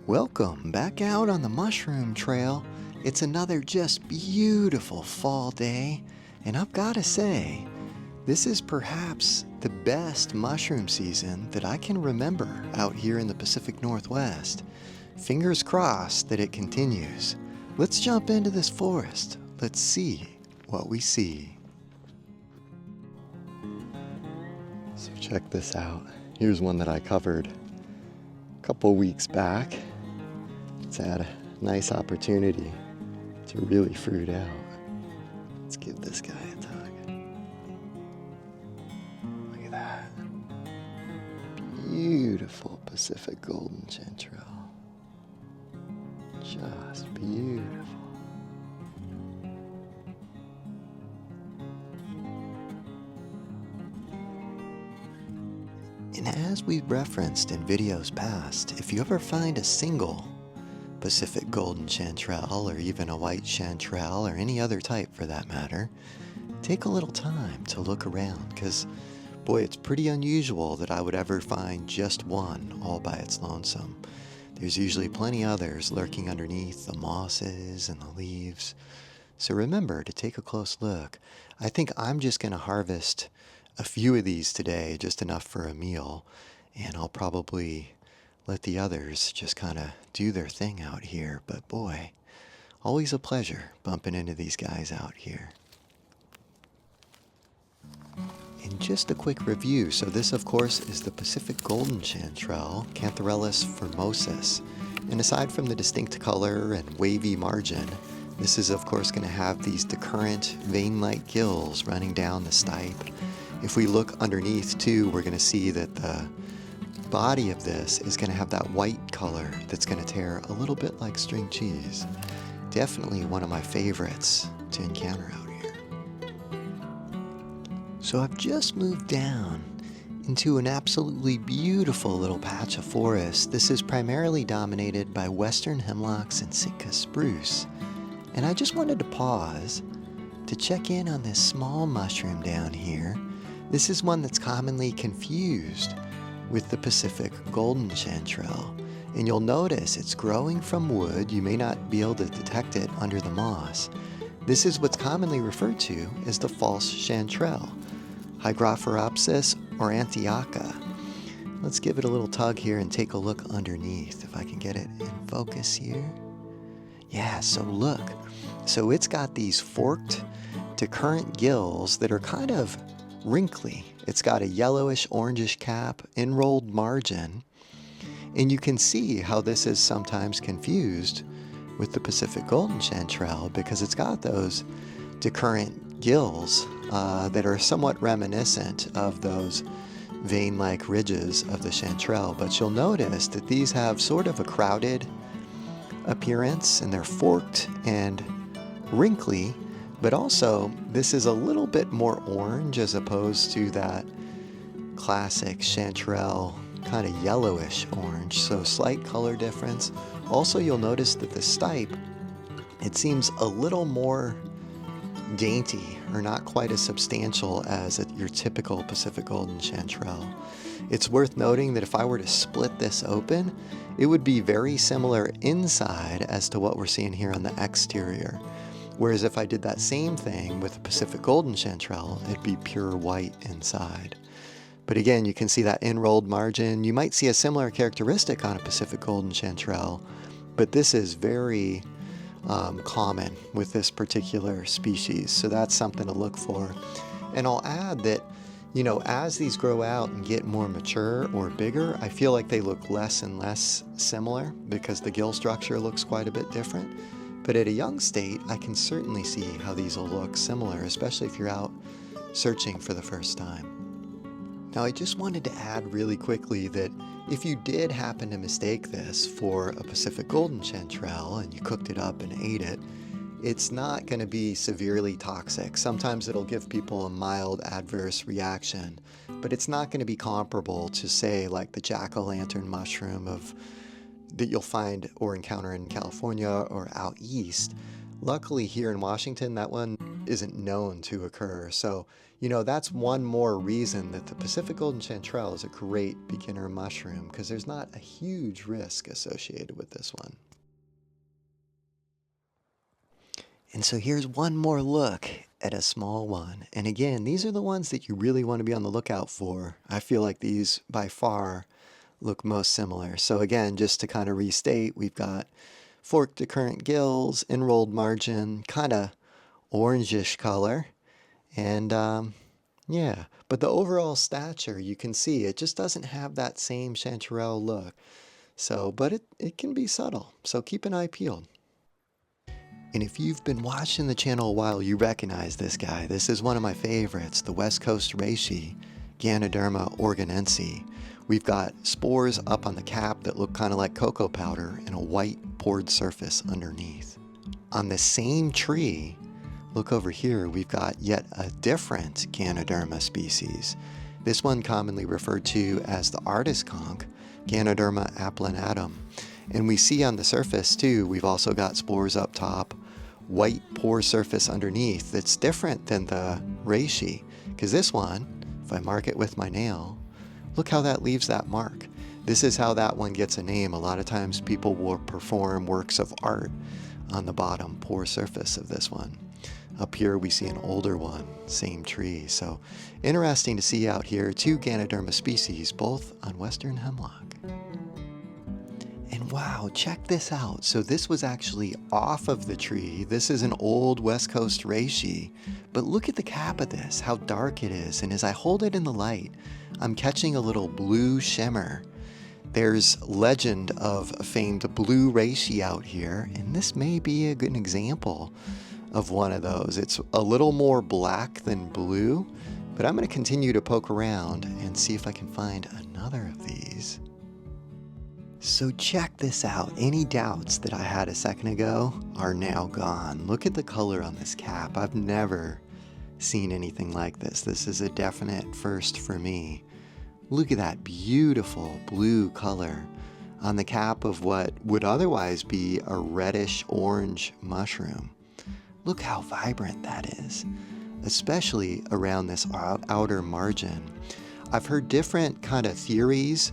Welcome back out on the mushroom trail. It's another just beautiful fall day, and I've got to say, this is perhaps the best mushroom season that I can remember out here in the Pacific Northwest. Fingers crossed that it continues. Let's jump into this forest. Let's see what we see. So check this out. Here's one that I covered a couple weeks back. It's had a nice opportunity to really fruit out. Let's give this guy a tug. Look at that. Beautiful Pacific golden chanterelle. Just beautiful. And as we've referenced in videos past, if you ever find a single Pacific golden chanterelle, or even a white chanterelle, or any other type for that matter, take a little time to look around, because boy, it's pretty unusual that I would ever find just one all by its lonesome. There's usually plenty others lurking underneath the mosses and the leaves. So remember to take a close look. I think I'm just going to harvest a few of these today, just enough for a meal, and I'll probably let the others just kind of do their thing out here. But boy, always a pleasure bumping into these guys out here. And just a quick review. So this, of course, is the Pacific golden chanterelle, Cantharellus formosus. And aside from the distinct color and wavy margin, this is, of course, going to have these decurrent vein-like gills running down the stipe. If we look underneath, too, we're going to see that the body of this is going to have that white color that's going to tear a little bit like string cheese. Definitely one of my favorites to encounter out here. So I've just moved down into an absolutely beautiful little patch of forest. This is primarily dominated by western hemlocks and Sitka spruce. And I just wanted to pause to check in on this small mushroom down here. This is one that's commonly confused with the Pacific golden chanterelle. And you'll notice it's growing from wood. You may not be able to detect it under the moss. This is what's commonly referred to as the false chanterelle, Hygrophoropsis aurantiaca. Let's give it a little tug here and take a look underneath, if I can get it in focus here. Yeah, so look. So it's got these forked decurrent gills that are kind of wrinkly. It's got a yellowish orangish cap, enrolled margin, and you can see how this is sometimes confused with the Pacific golden chanterelle because it's got those decurrent gills that are somewhat reminiscent of those vein-like ridges of the chanterelle. But you'll notice that these have sort of a crowded appearance, and they're forked and wrinkly. But also, this is a little bit more orange as opposed to that classic chanterelle kind of yellowish orange, so slight color difference. Also, you'll notice that the stipe, it seems a little more dainty, or not quite as substantial as your typical Pacific golden chanterelle. It's worth noting that if I were to split this open, it would be very similar inside as to what we're seeing here on the exterior. Whereas if I did that same thing with the Pacific golden chanterelle, it'd be pure white inside. But again, you can see that enrolled margin. You might see a similar characteristic on a Pacific golden chanterelle, but this is very common with this particular species. So that's something to look for. And I'll add that, you know, as these grow out and get more mature or bigger, I feel like they look less and less similar because the gill structure looks quite a bit different. But at a young state, I can certainly see how these will look similar, especially if you're out searching for the first time. Now, I just wanted to add really quickly that if you did happen to mistake this for a Pacific golden chanterelle and you cooked it up and ate it, it's not going to be severely toxic. Sometimes it'll give people a mild adverse reaction, but it's not going to be comparable to, say, like the jack-o'-lantern mushroom that you'll find or encounter in California or out east. Luckily here in Washington, that one isn't known to occur. So, that's one more reason that the Pacific Golden Chanterelle is a great beginner mushroom, because there's not a huge risk associated with this one. And so here's one more look at a small one. And again, these are the ones that you really want to be on the lookout for. I feel like these by far look most similar. So again, just to kind of restate, we've got forked decurrent gills, enrolled margin, kind of orangish color. And yeah, but the overall stature, you can see it just doesn't have that same chanterelle look. So, but it can be subtle. So keep an eye peeled. And if you've been watching the channel a while, you recognize this guy. This is one of my favorites, the West Coast Reishi, Ganoderma oregonense. We've got spores up on the cap that look kind of like cocoa powder and a white poured surface underneath. On the same tree, look over here, we've got yet a different Ganoderma species. This one commonly referred to as the artist conch, Ganoderma applanatum. And we see on the surface too, we've also got spores up top, white pore surface underneath that's different than the reishi. Because this one, if I mark it with my nail, look how that leaves that mark. This is how that one gets a name. A lot of times people will perform works of art on the bottom pore surface of this one. Up here we see an older one, same tree. So interesting to see out here, two Ganoderma species, both on western hemlock. And wow, check this out. So this was actually off of the tree. This is an old West Coast Reishi, but look at the cap of this, how dark it is. And as I hold it in the light, I'm catching a little blue shimmer. There's legend of a famed blue reishi out here, and this may be a good example of one of those. It's a little more black than blue, but I'm going to continue to poke around and see if I can find another of these. So check this out. Any doubts that I had a second ago are now gone. Look at the color on this cap. I've never seen anything like this. This is a definite first for me. Look at that beautiful blue color on the cap of what would otherwise be a reddish orange mushroom. Look how vibrant that is, especially around this outer margin. I've heard different kind of theories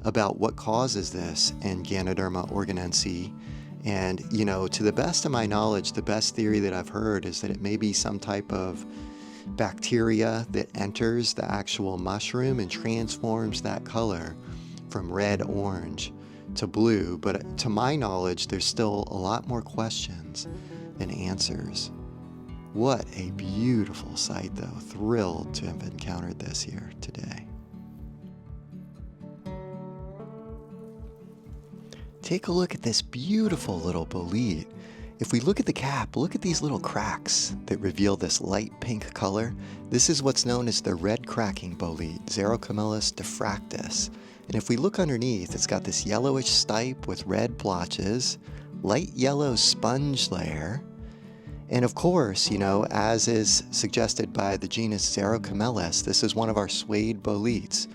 about what causes this in Ganoderma oregonense. And, to the best of my knowledge, the best theory that I've heard is that it may be some type of bacteria that enters the actual mushroom and transforms that color from red-orange to blue. But to my knowledge, there's still a lot more questions than answers. What a beautiful sight, though. Thrilled to have encountered this here today. Take a look at this beautiful little bolete. If we look at the cap, look at these little cracks that reveal this light pink color. This is what's known as the red cracking bolete, Xerocomellus diffractus. And if we look underneath, it's got this yellowish stipe with red blotches, light yellow sponge layer, and of course, as is suggested by the genus Xerocomellus, this is one of our suede boletes.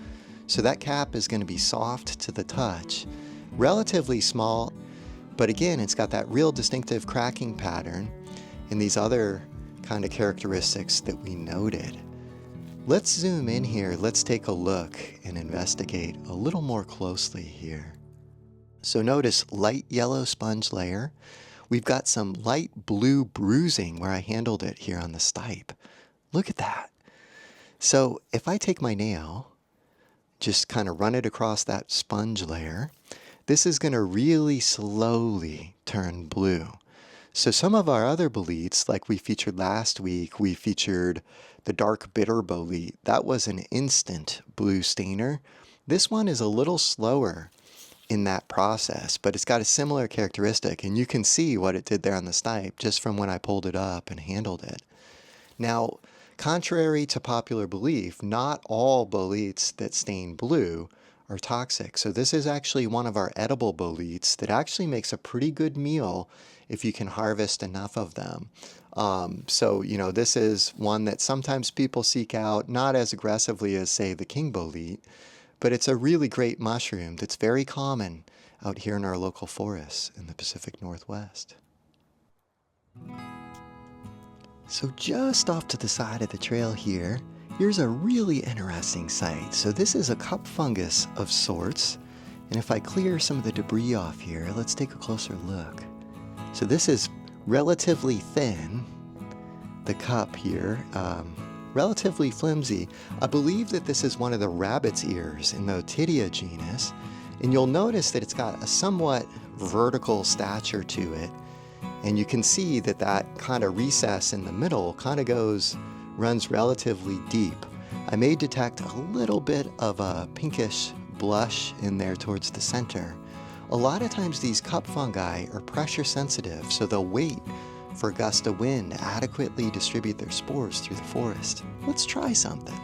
So that cap is going to be soft to the touch, relatively small, but again, it's got that real distinctive cracking pattern and these other kind of characteristics that we noted. Let's zoom in here. Let's take a look and investigate a little more closely here. So notice light yellow sponge layer. We've got some light blue bruising where I handled it here on the stipe. Look at that. So if I take my nail, just kind of run it across that sponge layer, this is going to really slowly turn blue. So some of our other boletes, like we featured last week, we featured the dark bitter bolete. That was an instant blue stainer. This one is a little slower in that process, but it's got a similar characteristic, and you can see what it did there on the stipe just from when I pulled it up and handled it. Now, contrary to popular belief, not all boletes that stain blue are toxic. So this is actually one of our edible boletes that actually makes a pretty good meal if you can harvest enough of them. So this is one that sometimes people seek out, not as aggressively as, say, the king bolete, but it's a really great mushroom that's very common out here in our local forests in the Pacific Northwest. So just off to the side of the trail here, here's a really interesting site. So this is a cup fungus of sorts. And if I clear some of the debris off here, let's take a closer look. So this is relatively thin, the cup here, relatively flimsy. I believe that this is one of the rabbit's ears in the Otidea genus. And you'll notice that it's got a somewhat vertical stature to it. And you can see that that kind of recess in the middle kind of runs relatively deep. I may detect a little bit of a pinkish blush in there towards the center. A lot of times these cup fungi are pressure sensitive, so they'll wait for a gust of wind to adequately distribute their spores through the forest. Let's try something.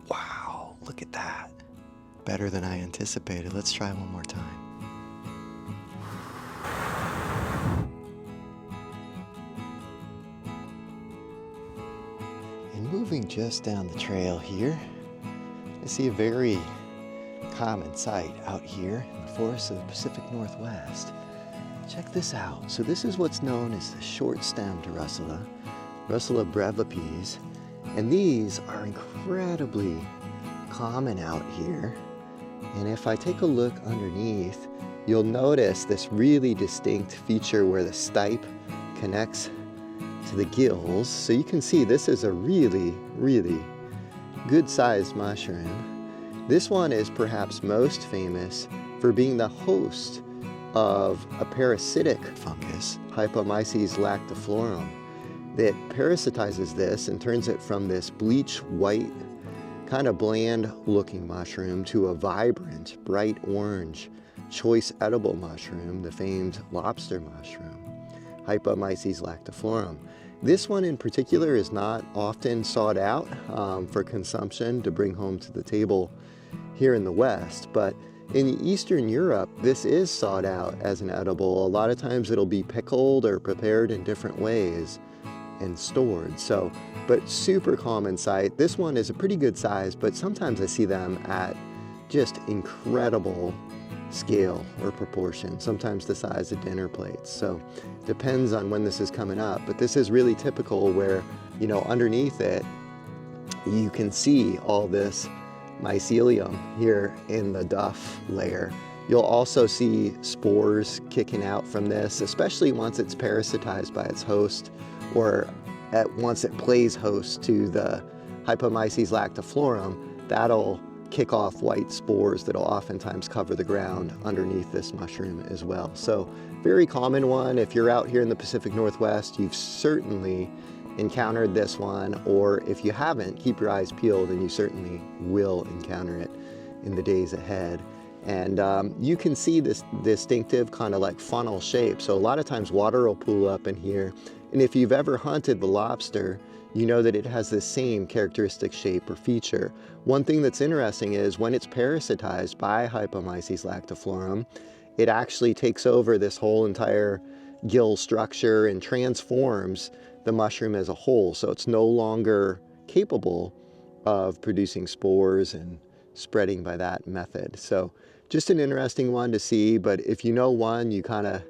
Wow, look at that. Better than I anticipated. Let's try one more time. And moving just down the trail here, I see a very common sight out here in the forests of the Pacific Northwest. Check this out. So this is what's known as the short-stemmed Russula, Russula brevipes, and these are incredibly common out here. And if I take a look underneath, you'll notice this really distinct feature where the stipe connects to the gills. So you can see this is a really, really good-sized mushroom. This one is perhaps most famous for being the host of a parasitic fungus, Hypomyces lactiflorum, that parasitizes this and turns it from this bleach white, kind of bland looking mushroom to a vibrant, bright orange, choice edible mushroom, the famed lobster mushroom, Hypomyces lactiflorum. This one in particular is not often sought out for consumption to bring home to the table here in the West, but in Eastern Europe, this is sought out as an edible. A lot of times it'll be pickled or prepared in different ways and stored. So, but super common sight. This one is a pretty good size, but sometimes I see them at just incredible scale or proportion, sometimes the size of dinner plates. So depends on when this is coming up, but this is really typical where, you know, underneath it, you can see all this mycelium here in the duff layer. You'll also see spores kicking out from this, especially once it's parasitized by its host, or once it plays host to the Hypomyces lactiflorum. That'll kick off white spores that'll oftentimes cover the ground underneath this mushroom as well. So very common one. If you're out here in the Pacific Northwest, you've certainly encountered this one, or if you haven't, keep your eyes peeled and you certainly will encounter it in the days ahead. And you can see this distinctive kind of like funnel shape. So a lot of times water will pool up in here. And if you've ever hunted the lobster, you know that it has the same characteristic shape or feature. One thing that's interesting is when it's parasitized by Hypomyces lactiflorum, it actually takes over this whole entire gill structure and transforms the mushroom as a whole. So it's no longer capable of producing spores and spreading by that method. So just an interesting one to see, but if you know one, you kind of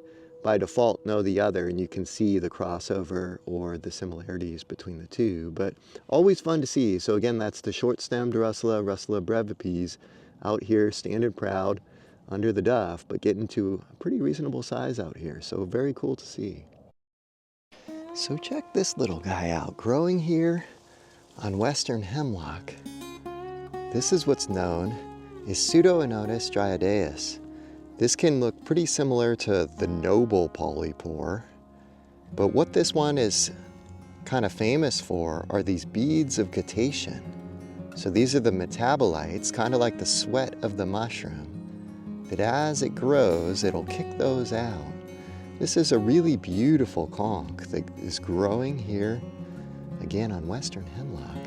by default know the other, and you can see the crossover or the similarities between the two, but always fun to see. So again, that's the short-stemmed Russula, Russula brevipes, out here standing proud under the duff, but getting to a pretty reasonable size out here. So very cool to see. So check this little guy out, growing here on western hemlock. This is what's known as Pseudoinonotus dryadeus. This can look pretty similar to the noble Polypore, but what this one is kind of famous for are these beads of guttation. So these are the metabolites, kind of like the sweat of the mushroom, that as it grows, it'll kick those out. This is a really beautiful conch that is growing here, again on western hemlock,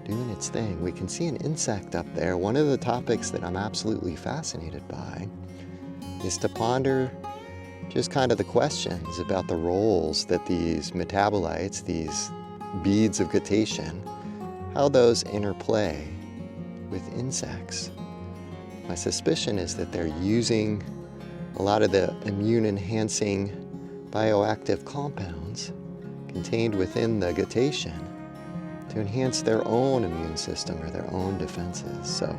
doing its thing. We can see an insect up there. One of the topics that I'm absolutely fascinated by is to ponder just kind of the questions about the roles that these metabolites, these beads of guttation, how those interplay with insects. My suspicion is that they're using a lot of the immune-enhancing bioactive compounds contained within the guttation to enhance their own immune system or their own defenses. So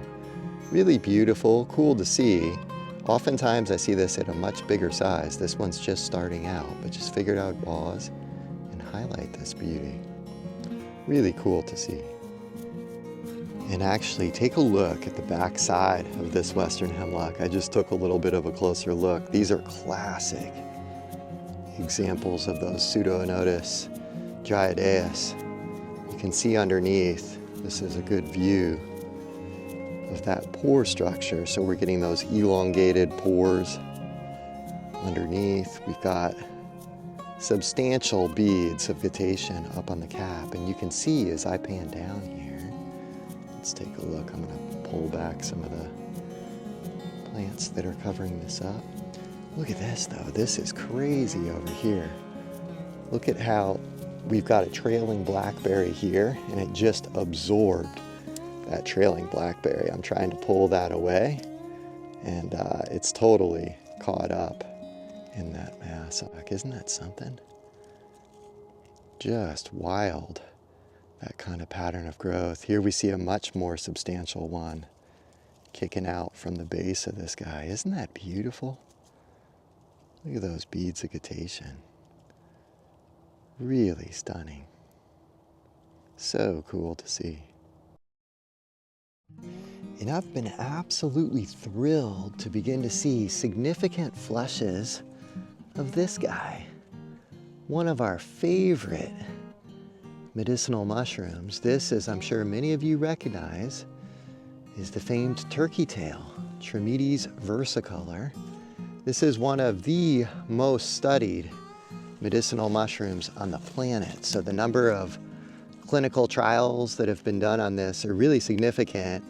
really beautiful, cool to see. Oftentimes I see this at a much bigger size. This one's just starting out, but just figured I'd pause and highlight this beauty. Really cool to see. And actually take a look at the back side of this western hemlock. I just took a little bit of a closer look. These are classic examples of those Pseudoinonotus, dryadeus. You can see underneath, this is a good view of that pore structure. So we're getting those elongated pores underneath. We've got substantial beads of guttation up on the cap. And you can see as I pan down here, let's take a look. I'm going to pull back some of the plants that are covering this up. Look at this though. This is crazy over here. Look at how we've got a trailing blackberry here, and it just absorbed that trailing blackberry. I'm trying to pull that away, and it's totally caught up in that mass. Isn't that something? Just wild, that kind of pattern of growth. Here we see a much more substantial one kicking out from the base of this guy. Isn't that beautiful? Look at those beads of guttation. Really stunning. So cool to see. And I've been absolutely thrilled to begin to see significant flushes of this guy. One of our favorite medicinal mushrooms. This, as I'm sure many of you recognize, is the famed turkey tail, Trametes versicolor. This is one of the most studied medicinal mushrooms on the planet. So the number of clinical trials that have been done on this are really significant.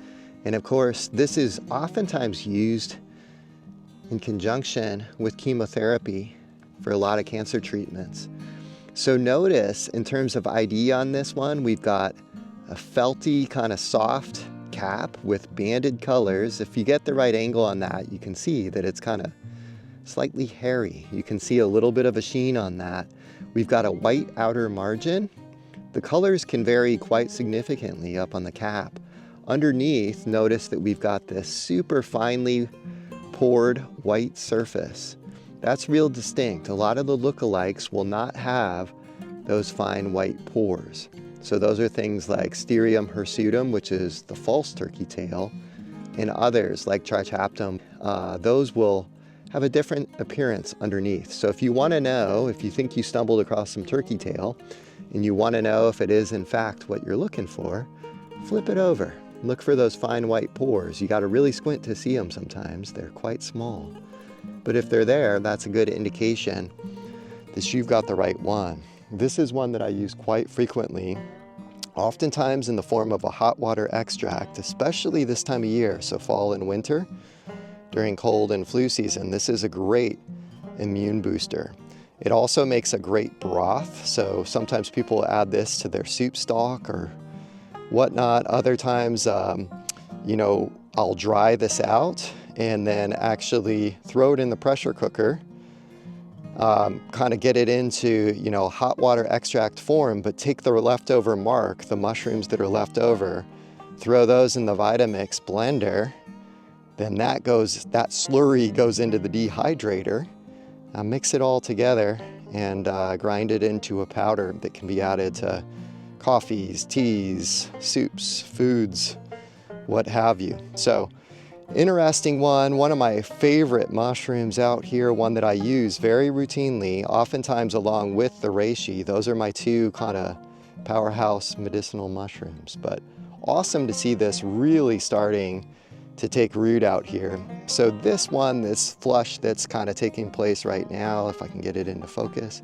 And of course, this is oftentimes used in conjunction with chemotherapy for a lot of cancer treatments. So notice in terms of ID on this one, we've got a felty kind of soft cap with banded colors. If you get the right angle on that, you can see that it's kind of slightly hairy. You can see a little bit of a sheen on that. We've got a white outer margin. The colors can vary quite significantly up on the cap. Underneath, notice that we've got this super finely pored white surface. That's real distinct. A lot of the lookalikes will not have those fine white pores. So those are things like Sterium hirsutum, which is the false turkey tail, and others like Trichaptum. Those will have a different appearance underneath. So if you want to know, if you think you stumbled across some turkey tail and you want to know if it is in fact what you're looking for, flip it over. Look for those fine white pores. You got to really squint to see them sometimes. They're quite small. But if they're there, that's a good indication that you've got the right one. This is one that I use quite frequently, oftentimes in the form of a hot water extract, especially this time of year, so fall and winter. During cold and flu season, this is a great immune booster. It also makes a great broth, so sometimes people add this to their soup stock or whatnot. Other times, I'll dry this out and then actually throw it in the pressure cooker, kind of get it into, hot water extract form, but take the leftover marc, the mushrooms that are left over, throw those in the Vitamix blender. Then that slurry goes into the dehydrator. Mix it all together and grind it into a powder that can be added to coffees, teas, soups, foods, what have you. So interesting one of my favorite mushrooms out here, one that I use very routinely, oftentimes along with the reishi. Those are my two kind of powerhouse medicinal mushrooms, but awesome to see this really starting to take root out here. So this flush that's kind of taking place right now, if I can get it into focus,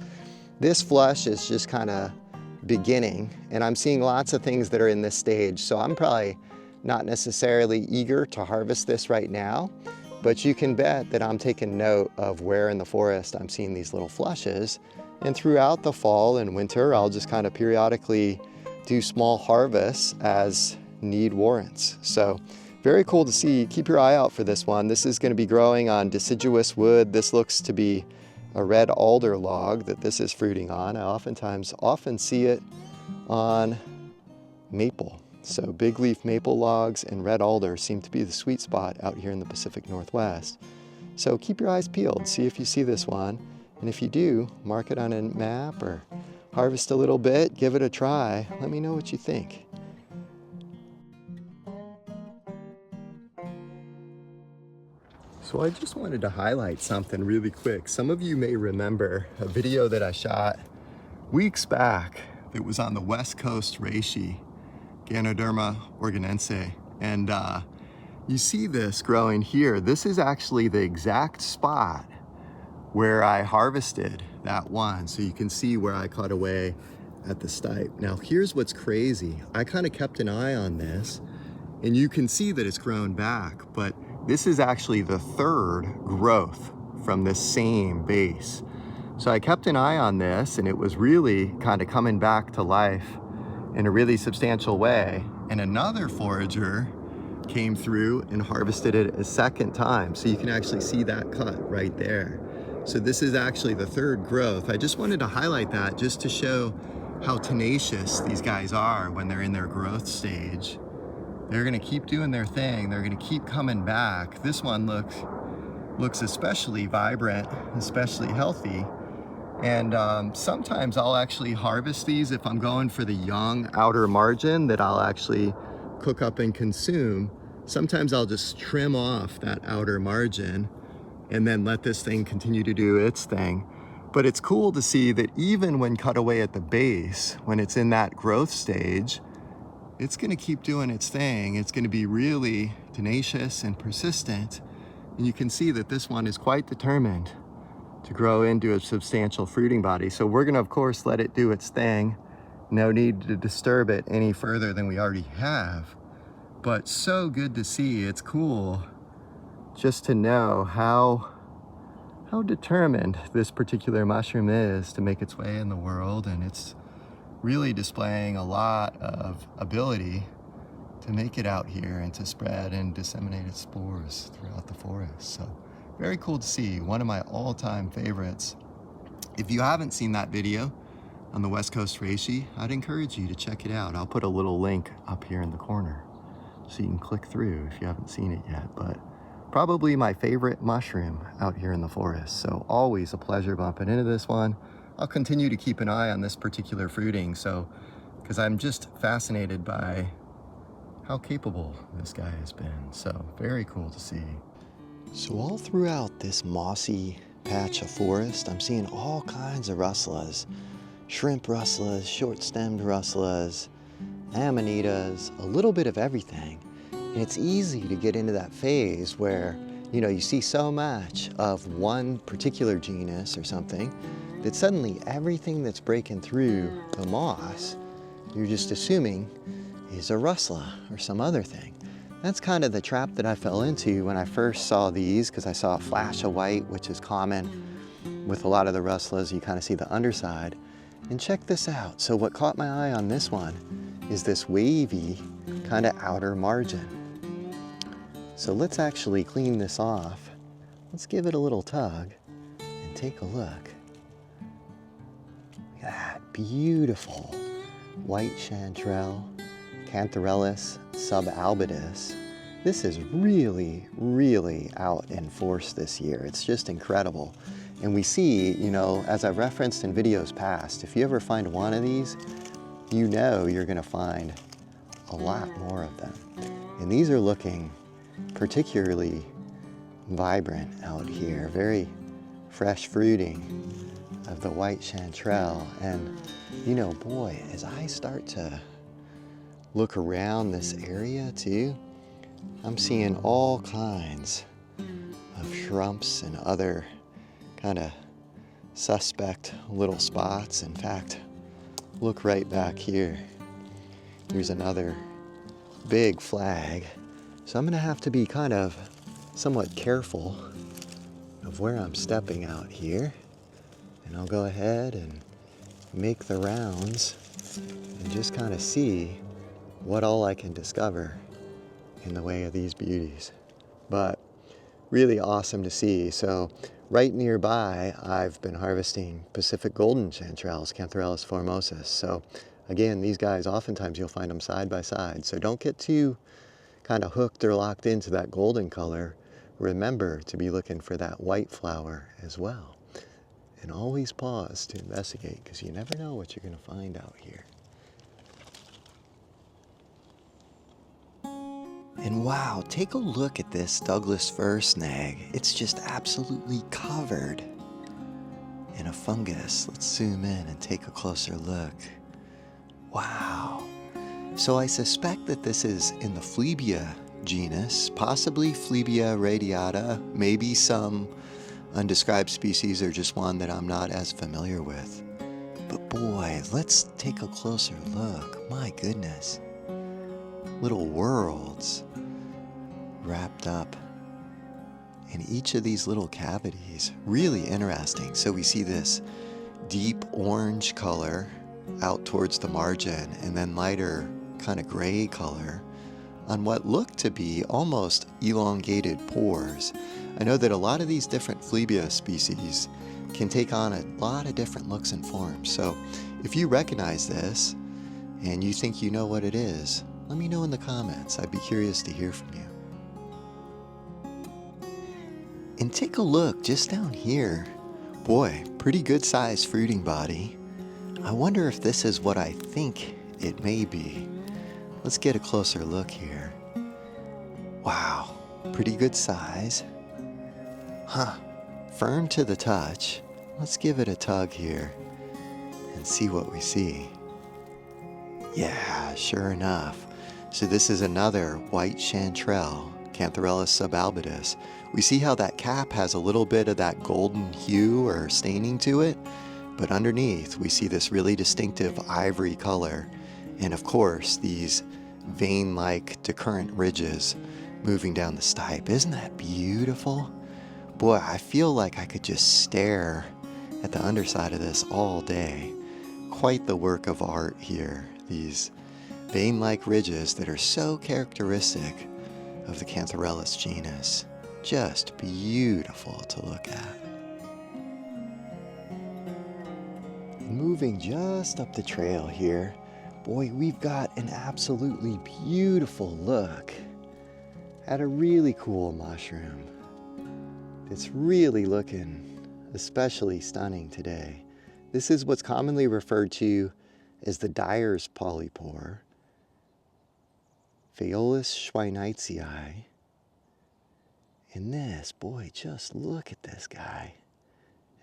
this flush is just kind of beginning, and I'm seeing lots of things that are in this stage. So I'm probably not necessarily eager to harvest this right now, but you can bet that I'm taking note of where in the forest I'm seeing these little flushes. And throughout the fall and winter, I'll just kind of periodically do small harvests as need warrants. So very cool to see. Keep your eye out for this one. This is going to be growing on deciduous wood. This looks to be a red alder log that this is fruiting on. I often see it on maple. So big leaf maple logs and red alder seem to be the sweet spot out here in the Pacific Northwest. So keep your eyes peeled, see if you see this one. And if you do, mark it on a map or harvest a little bit, give it a try. Let me know what you think. So I just wanted to highlight something really quick. Some of you may remember a video that I shot weeks back that was on the West Coast Reishi, Ganoderma oregonense. And you see this growing here. This is actually the exact spot where I harvested that one. So you can see where I cut away at the stipe. Now here's what's crazy. I kind of kept an eye on this and you can see that it's grown back, but this is actually the third growth from this same base. So I kept an eye on this and it was really kind of coming back to life in a really substantial way. And another forager came through and harvested it a second time. So you can actually see that cut right there. So this is actually the third growth. I just wanted to highlight that just to show how tenacious these guys are when they're in their growth stage. They're gonna keep doing their thing. They're gonna keep coming back. This one looks especially vibrant, especially healthy. And sometimes I'll actually harvest these if I'm going for the young outer margin that I'll actually cook up and consume. Sometimes I'll just trim off that outer margin and then let this thing continue to do its thing. But it's cool to see that even when cut away at the base, when it's in that growth stage, it's gonna keep doing its thing. It's gonna be really tenacious and persistent. And you can see that this one is quite determined to grow into a substantial fruiting body. So we're gonna, of course, let it do its thing. No need to disturb it any further than we already have. But so good to see. It's cool just to know how determined this particular mushroom is to make its way in the world. And it's really displaying a lot of ability to make it out here and to spread and disseminate its spores throughout the forest. So very cool to see. One of my all-time favorites. If you haven't seen that video on the West Coast Reishi, I'd encourage you to check it out. I'll put a little link up here in the corner so you can click through if you haven't seen it yet. But probably my favorite mushroom out here in the forest. So always a pleasure bumping into this one. I'll continue to keep an eye on this particular fruiting, because I'm just fascinated by how capable this guy has been. So very cool to see. So all throughout this mossy patch of forest, I'm seeing all kinds of russulas. Shrimp russulas, short-stemmed russulas, amanitas, a little bit of everything. And it's easy to get into that phase where, you see so much of one particular genus or something that suddenly everything that's breaking through the moss, you're just assuming is a Russula or some other thing. That's kind of the trap that I fell into when I first saw these, because I saw a flash of white, which is common with a lot of the Russulas. You kind of see the underside. And check this out. So what caught my eye on this one is this wavy kind of outer margin. So let's actually clean this off. Let's give it a little tug and take a look. Look at that beautiful white chanterelle, Cantharellus subalbidus. This is really, really out in force this year. It's just incredible. And we see, as I've referenced in videos past, if you ever find one of these, you're gonna find a lot more of them. And these are looking particularly vibrant out here, very fresh fruiting of the white chanterelle. And boy, as I start to look around this area too, I'm seeing all kinds of shrumps and other kind of suspect little spots. In fact, look right back here. Here's another big flag. So I'm gonna have to be kind of somewhat careful of where I'm stepping out here. And I'll go ahead and make the rounds and just kind of see what all I can discover in the way of these beauties. But really awesome to see. So right nearby, I've been harvesting Pacific golden chanterelles, Cantharellus formosus. So again, these guys, oftentimes you'll find them side by side. So don't get too kind of hooked or locked into that golden color. Remember to be looking for that white flower as well. And always pause to investigate, because you never know what you're going to find out here. And wow, take a look at this Douglas fir snag. It's just absolutely covered in a fungus. Let's zoom in and take a closer look. Wow. So I suspect that this is in the Flebia genus, possibly Flebia radiata, maybe some undescribed species or just one that I'm not as familiar with. But boy, let's take a closer look. My goodness. Little worlds wrapped up in each of these little cavities. Really interesting. So we see this deep orange color out towards the margin, and then lighter kind of gray color on what look to be almost elongated pores. I know that a lot of these different Flebia species can take on a lot of different looks and forms. So if you recognize this and you think you know what it is, let me know in the comments. I'd be curious to hear from you. And take a look just down here. Boy, pretty good sized fruiting body. I wonder if this is what I think it may be. Let's get a closer look here. Wow, pretty good size. Huh, firm to the touch. Let's give it a tug here and see what we see. Yeah, sure enough. So this is another white chanterelle, Cantharellus subalbidus. We see how that cap has a little bit of that golden hue or staining to it, but underneath we see this really distinctive ivory color, and of course these vein-like decurrent ridges moving down the stipe. Isn't that beautiful? Boy, I feel like I could just stare at the underside of this all day. Quite the work of art here, these vein-like ridges that are so characteristic of the Cantharellus genus. Just beautiful to look at. Moving just up the trail here, boy, we've got an absolutely beautiful look at a really cool mushroom. It's really looking especially stunning today. This is what's commonly referred to as the dyer's polypore, Phaeolus schweinetzii. And this, boy, just look at this guy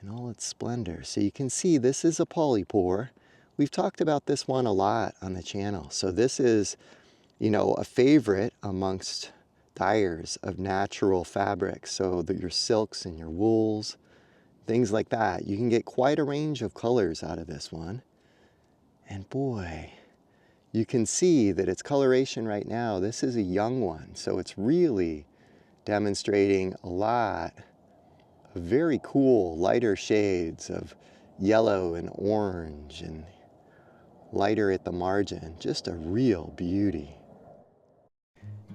in all its splendor. So you can see this is a polypore. We've talked about this one a lot on the channel. So this is, you know, a favorite amongst dyers of natural fabrics. So that your silks and your wools, things like that. You can get quite a range of colors out of this one. And boy, you can see that its coloration right now, this is a young one. So it's really demonstrating a lot of very cool lighter shades of yellow and orange and lighter at the margin. Just a real beauty.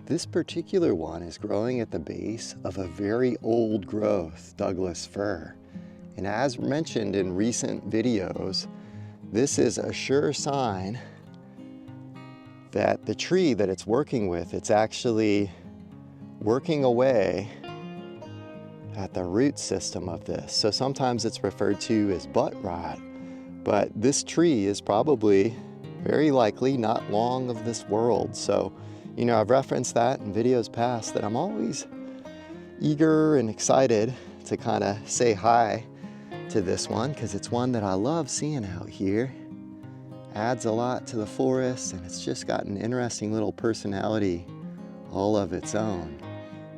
This particular one is growing at the base of a very old growth Douglas fir. And as mentioned in recent videos, this is a sure sign that the tree that it's working with, it's actually working away at the root system of this. So sometimes it's referred to as butt rot, but this tree is probably, very likely, not long of this world. So, you know, I've referenced that in videos past that I'm always eager and excited to kind of say hi to this one, because it's one that I love seeing out here. Adds a lot to the forest, and it's just got an interesting little personality all of its own.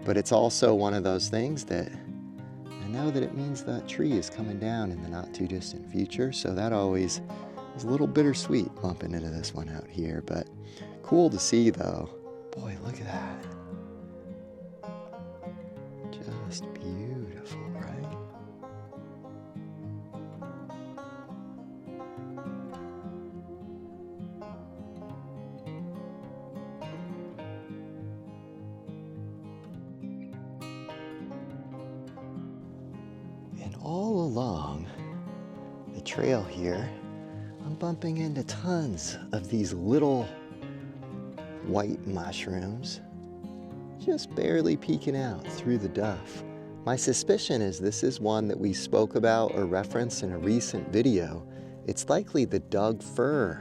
But it's also one of those things that I know that it means that tree is coming down in the not too distant future, so that always is a little bittersweet bumping into this one out here. But cool to see though. Boy, look at that. Just beautiful, right? And all along the trail here, I'm bumping into tons of these little white mushrooms, just barely peeking out through the duff. My suspicion is this is one that we spoke about or referenced in a recent video. It's likely the Doug fir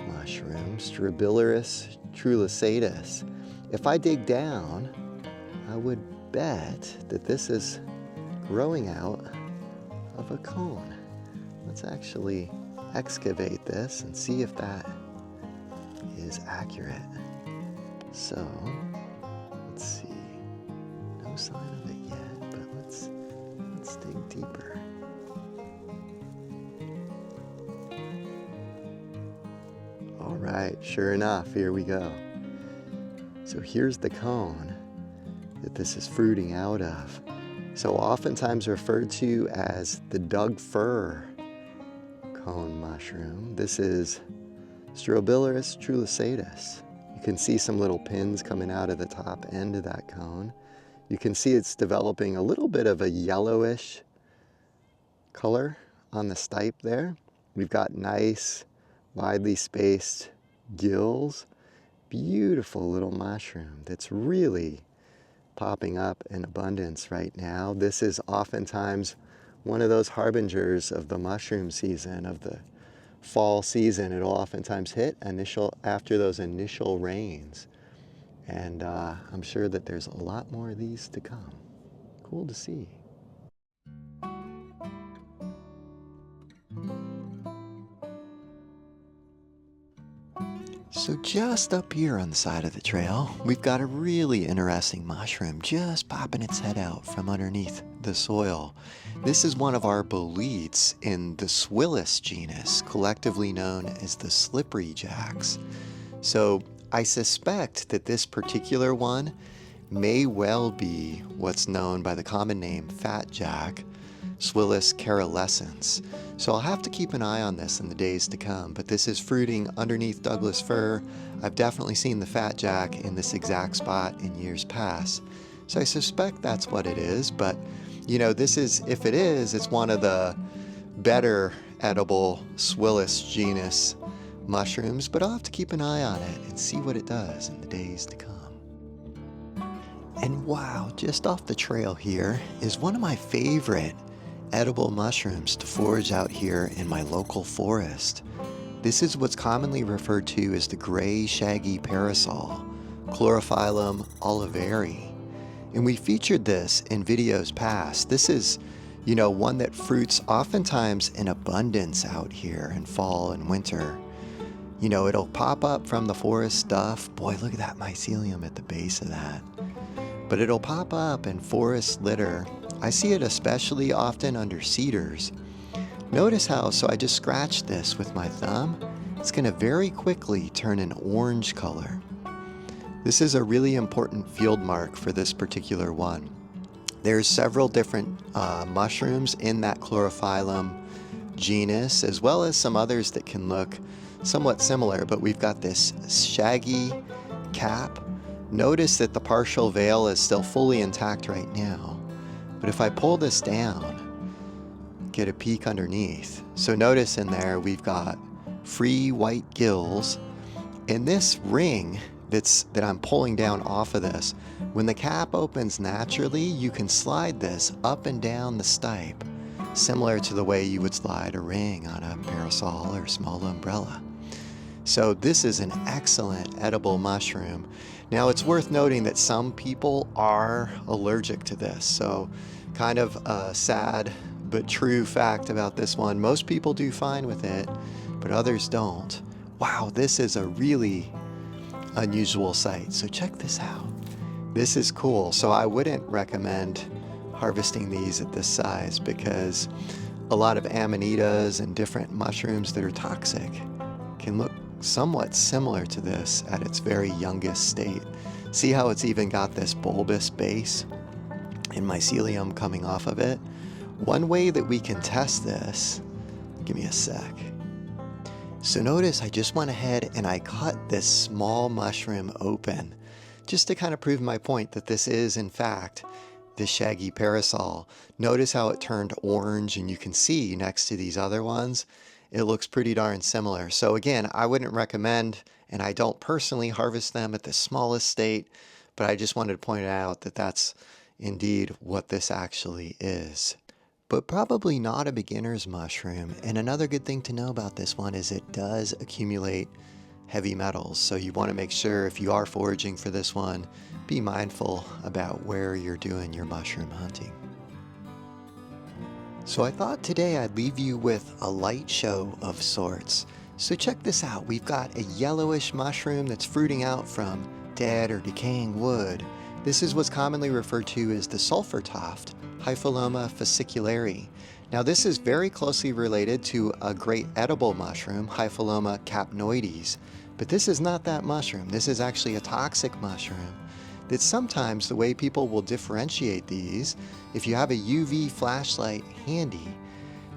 mushroom, Strobilurus trulicatus. If I dig down, I would bet that this is growing out of a cone. Let's actually excavate this and see if that is accurate. So, let's see. No sign of it yet, but let's dig deeper. All right, sure enough, here we go. So here's the cone that this is fruiting out of. So oftentimes referred to as the Doug fir cone mushroom. This is Strobilurus trulicatus. You can see some little pins coming out of the top end of that cone. You can see it's developing a little bit of a yellowish color on the stipe there. We've got nice, widely spaced gills. Beautiful little mushroom that's really popping up in abundance right now. This is oftentimes one of those harbingers of the mushroom season, of the fall season. It'll oftentimes hit after those initial rains. And I'm sure that there's a lot more of these to come. Cool to see. So just up here on the side of the trail, we've got a really interesting mushroom just popping its head out from underneath the soil. This is one of our boletes in the Swillus genus, collectively known as the slippery jacks. So I suspect that this particular one may well be what's known by the common name fat jack, Swillus caryolescens. So I'll have to keep an eye on this in the days to come, but this is fruiting underneath Douglas fir. I've definitely seen the fat jack in this exact spot in years past. So I suspect that's what it is, but you know, this is, if it is, it's one of the better edible Swillus genus mushrooms, but I'll have to keep an eye on it and see what it does in the days to come. And wow, just off the trail here is one of my favorite edible mushrooms to forage out here in my local forest. This is what's commonly referred to as the gray shaggy parasol, Chlorophyllum oliveri. And we featured this in videos past. This is, you know, one that fruits oftentimes in abundance out here in fall and winter. You know, it'll pop up from the forest stuff. Boy, look at that mycelium at the base of that. But it'll pop up in forest litter. I see it especially often under cedars. Notice how, so I just scratched this with my thumb. It's going to very quickly turn an orange color. This is a really important field mark for this particular one. There's several different mushrooms in that Chlorophyllum genus, as well as some others that can look somewhat similar, but we've got this shaggy cap. Notice that the partial veil is still fully intact right now. But if I pull this down, get a peek underneath. So notice in there we've got free white gills. And this ring that I'm pulling down off of this, when the cap opens naturally, you can slide this up and down the stipe, similar to the way you would slide a ring on a parasol or small umbrella. So this is an excellent edible mushroom. Now it's worth noting that some people are allergic to this. So kind of a sad but true fact about this one. Most people do fine with it, but others don't. Wow, this is a really unusual sight. So check this out. This is cool. So I wouldn't recommend harvesting these at this size because a lot of amanitas and different mushrooms that are toxic can look somewhat similar to this at its very youngest state. See how it's even got this bulbous base and mycelium coming off of it? One way that we can test this, give me a sec. So notice I just went ahead and I cut this small mushroom open just to kind of prove my point that this is in fact the Shaggy Parasol. Notice how it turned orange, and you can see next to these other ones, it looks pretty darn similar. So again, I wouldn't recommend, and I don't personally harvest them at the smallest state, but I just wanted to point out that that's indeed what this actually is. But probably not a beginner's mushroom. And another good thing to know about this one is it does accumulate heavy metals. So you want to make sure if you are foraging for this one, be mindful about where you're doing your mushroom hunting. So I thought today I'd leave you with a light show of sorts. So check this out. We've got a yellowish mushroom that's fruiting out from dead or decaying wood. This is what's commonly referred to as the sulfur tuft, Hypholoma fasciculare. Now this is very closely related to a great edible mushroom, Hypholoma capnoides, but this is not that mushroom. This is actually a toxic mushroom. That sometimes the way people will differentiate these, if you have a UV flashlight handy,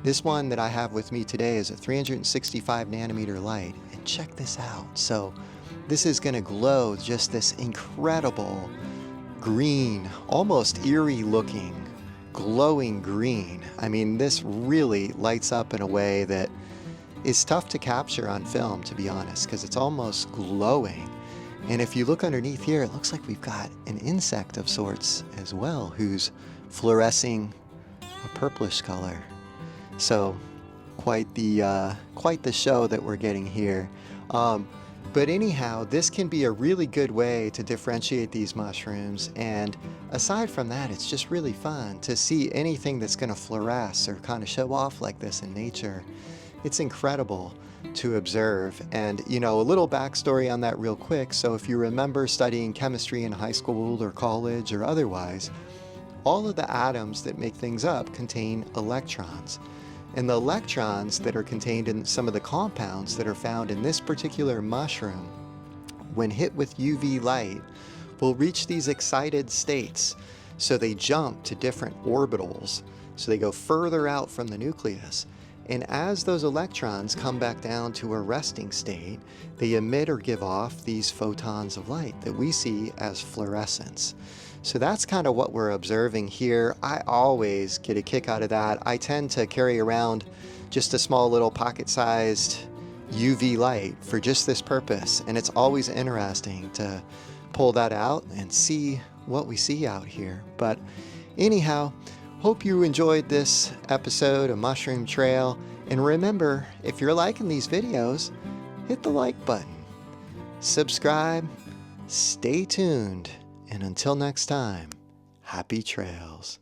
this one that I have with me today is a 365 nanometer light, and check this out. So this is going to glow just this incredible green, almost eerie looking, glowing green. I mean, this really lights up in a way that is tough to capture on film, to be honest, because it's almost glowing. And if you look underneath here, it looks like we've got an insect of sorts as well, who's fluorescing a purplish color. So quite the show that we're getting here. But anyhow, this can be a really good way to differentiate these mushrooms, and aside from that, it's just really fun to see anything that's going to fluoresce or kind of show off like this in nature. It's incredible to observe. And you know, a little backstory on that real quick. So if you remember studying chemistry in high school or college or otherwise, all of the atoms that make things up contain electrons. And the electrons that are contained in some of the compounds that are found in this particular mushroom, when hit with UV light, will reach these excited states. So they jump to different orbitals. So they go further out from the nucleus. And as those electrons come back down to a resting state, they emit or give off these photons of light that we see as fluorescence. So that's kind of what we're observing here. I always get a kick out of that. I tend to carry around just a small little pocket-sized UV light for just this purpose. And it's always interesting to pull that out and see what we see out here. But anyhow, hope you enjoyed this episode of Mushroom Trail. And remember, if you're liking these videos, hit the like button, subscribe, stay tuned. And until next time, happy trails.